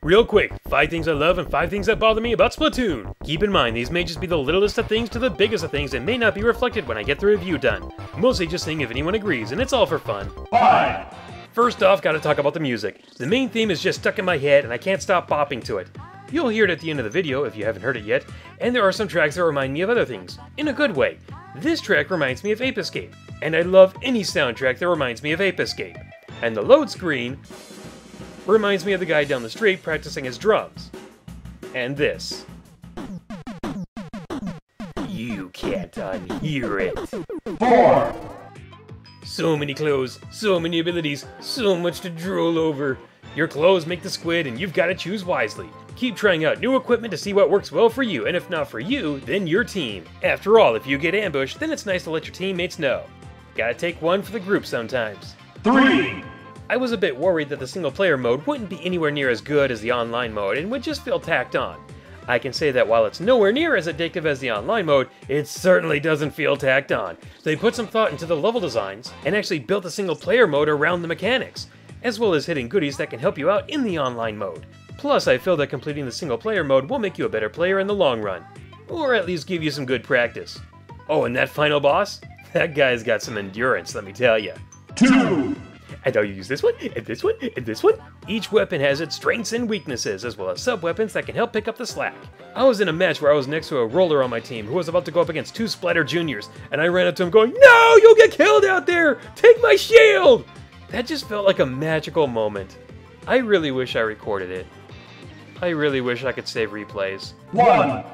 Real quick, 5 things I love and 5 things that bother me about Splatoon. Keep in mind, these may just be the littlest of things to the biggest of things and may not be reflected when I get the review done. Mostly just seeing if anyone agrees, and it's all for fun. 5. First off, gotta talk about the music. The main theme is just stuck in my head and I can't stop bopping to it. You'll hear it at the end of the video if you haven't heard it yet, and there are some tracks that remind me of other things, in a good way. This track reminds me of Ape Escape, and I love any soundtrack that reminds me of Ape Escape. And the load screen reminds me of the guy down the street practicing his drums. And this. You can't unhear it. 4. So many clothes, so many abilities, so much to drool over. Your clothes make the squid and you've got to choose wisely. Keep trying out new equipment to see what works well for you, and if not for you, then your team. After all, if you get ambushed, then it's nice to let your teammates know. Gotta take one for the group sometimes. 3. I was a bit worried that the single player mode wouldn't be anywhere near as good as the online mode and would just feel tacked on. I can say that while it's nowhere near as addictive as the online mode, it certainly doesn't feel tacked on. They put some thought into the level designs and actually built the single player mode around the mechanics, as well as hidden goodies that can help you out in the online mode. Plus, I feel that completing the single player mode will make you a better player in the long run, or at least give you some good practice. Oh, and that final boss? That guy's got some endurance, let me tell ya. 2. And I'll use this one, and this one, and this one. Each weapon has its strengths and weaknesses, as well as sub-weapons that can help pick up the slack. I was in a match where I was next to a roller on my team who was about to go up against 2 Splatter Juniors, and I ran up to him going, "No, you'll get killed out there! Take my shield!" That just felt like a magical moment. I really wish I recorded it. I really wish I could save replays. 1.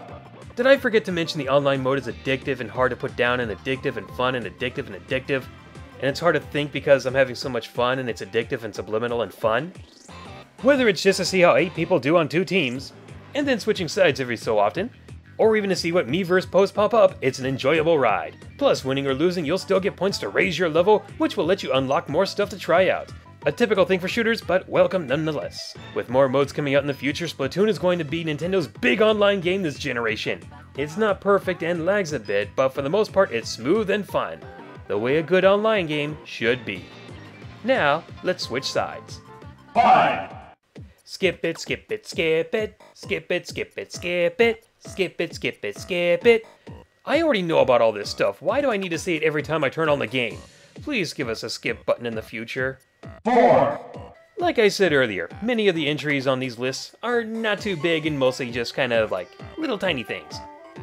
Did I forget to mention the online mode is addictive and hard to put down and addictive and fun and addictive and addictive? And it's hard to think because I'm having so much fun and it's addictive and subliminal and fun? Whether it's just to see how 8 people do on 2 teams, and then switching sides every so often, or even to see what Miiverse posts pop up, it's an enjoyable ride. Plus, winning or losing, you'll still get points to raise your level, which will let you unlock more stuff to try out. A typical thing for shooters, but welcome nonetheless. With more modes coming out in the future, Splatoon is going to be Nintendo's big online game this generation. It's not perfect and lags a bit, but for the most part it's smooth and fun. The way a good online game should be. Now, let's switch sides. 5. Skip it, skip it, skip it. Skip it, skip it, skip it. Skip it, skip it, skip it. I already know about all this stuff. Why do I need to say it every time I turn on the game? Please give us a skip button in the future. 4. Like I said earlier, many of the entries on these lists are not too big and mostly just kind of like little tiny things.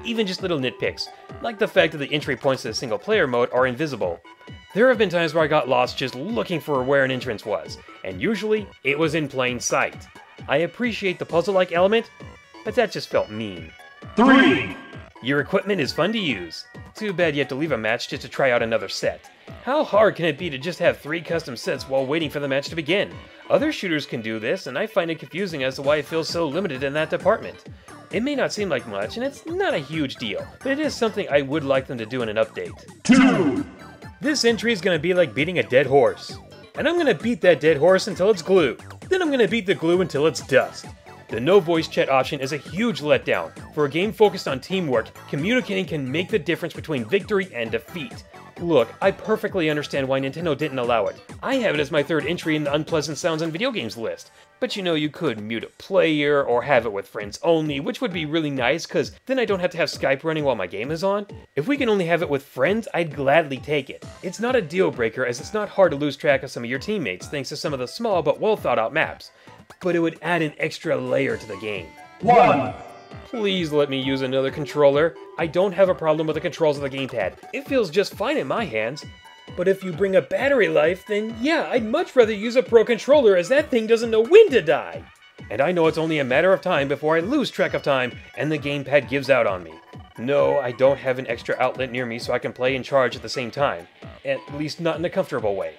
Even just little nitpicks, like the fact that the entry points to the single player mode are invisible. There have been times where I got lost just looking for where an entrance was, and usually it was in plain sight. I appreciate the puzzle-like element, but that just felt mean. 3. Your equipment is fun to use. Too bad you have to leave a match just to try out another set. How hard can it be to just have 3 custom sets while waiting for the match to begin? Other shooters can do this, and I find it confusing as to why it feels so limited in that department. It may not seem like much, and it's not a huge deal, but it is something I would like them to do in an update. 2. This entry is going to be like beating a dead horse. And I'm going to beat that dead horse until it's glue. Then I'm going to beat the glue until it's dust. The no voice chat option is a huge letdown. For a game focused on teamwork, communicating can make the difference between victory and defeat. Look, I perfectly understand why Nintendo didn't allow it. I have it as my 3rd entry in the unpleasant sounds in video games list. But you know, you could mute a player or have it with friends only, which would be really nice cause then I don't have to have Skype running while my game is on. If we can only have it with friends, I'd gladly take it. It's not a deal breaker as it's not hard to lose track of some of your teammates thanks to some of the small but well thought out maps. But it would add an extra layer to the game. 1. Please let me use another controller. I don't have a problem with the controls of the gamepad. It feels just fine in my hands. But if you bring a battery life, then yeah, I'd much rather use a Pro Controller as that thing doesn't know when to die. And I know it's only a matter of time before I lose track of time and the gamepad gives out on me. No, I don't have an extra outlet near me so I can play and charge at the same time. At least not in a comfortable way.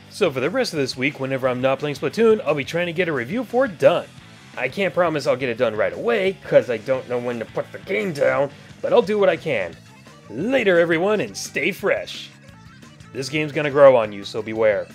So for the rest of this week, whenever I'm not playing Splatoon, I'll be trying to get a review for it done. I can't promise I'll get it done right away, cause I don't know when to put the game down, but I'll do what I can. Later everyone, and stay fresh. This game's gonna grow on you, so beware.